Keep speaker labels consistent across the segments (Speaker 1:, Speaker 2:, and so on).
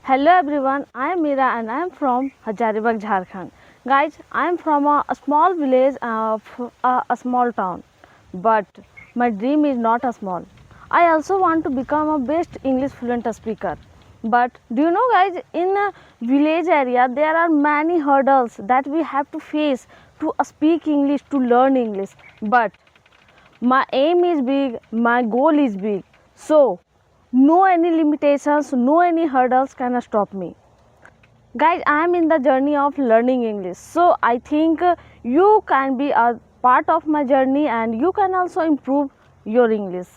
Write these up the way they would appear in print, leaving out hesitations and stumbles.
Speaker 1: Hello everyone, I am Meera and I am from Hazaribagh, Jharkhand. Guys, I am from a small village of a small town. But my dream is not a small. I also want to become a best English fluent speaker. But do you know guys, in a village area there are many hurdles that we have to face to speak English, to learn English. But my aim is big, my goal is big. So no any limitations, no any hurdles can stop me. Guys, I am in the journey of learning English, so I think you can be a part of my journey and you can also improve your English.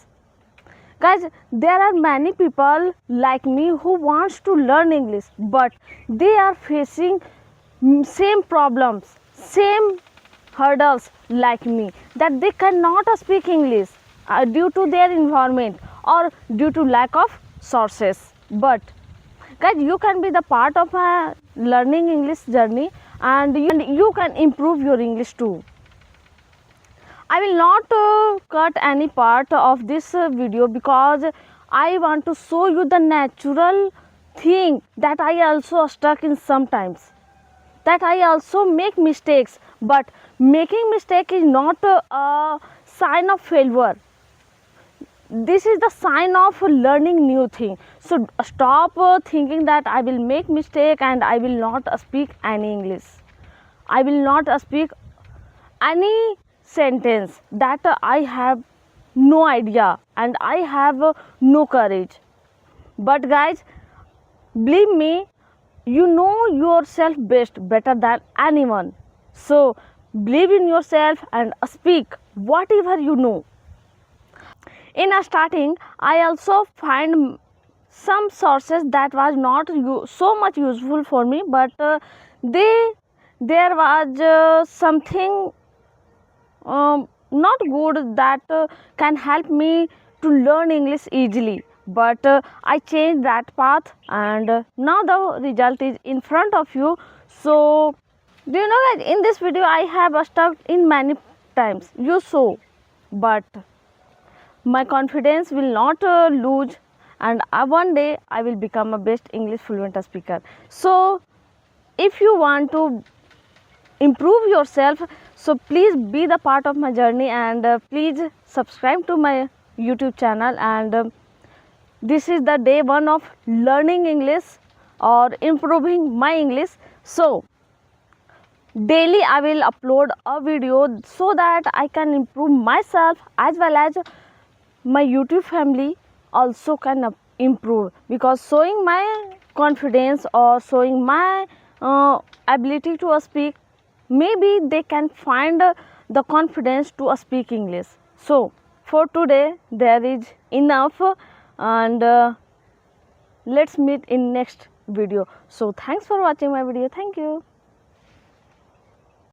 Speaker 1: Guys, there are many people like me who wants to learn English, but they are facing same problems, same hurdles like me, that they cannot speak English due to their environment or due to lack of sources. But guys, you can be the part of my learning English journey and you can improve your English too. I will not cut any part of this video because I want to show you the natural thing that I also stuck in sometimes, that I also make mistakes, but making mistake is not a sign of failure. This is the sign of learning new thing. So stop thinking that I will make mistake and I will not speak any English, I will not speak any sentence, that I have no idea and I have no courage. But guys, believe me, you know yourself better than anyone. So believe in yourself and speak whatever you know. In a starting, I also find some sources that was not so much useful for me, but there was something not good that can help me to learn English easily. But I changed that path and now the result is in front of you. So do you know that in this video I have stuck in many times, you saw, but my confidence will not lose and one day I will become a best English fluent speaker. So if you want to improve yourself, so please be the part of my journey and please subscribe to my YouTube channel. And this is the day one of learning English or improving my English. So daily I will upload a video so that I can improve myself as well as my YouTube family also can improve, because showing my confidence or showing my ability to speak, maybe they can find the confidence to speak English. So for today there is enough and let's meet in next video. So thanks for watching my video. Thank you.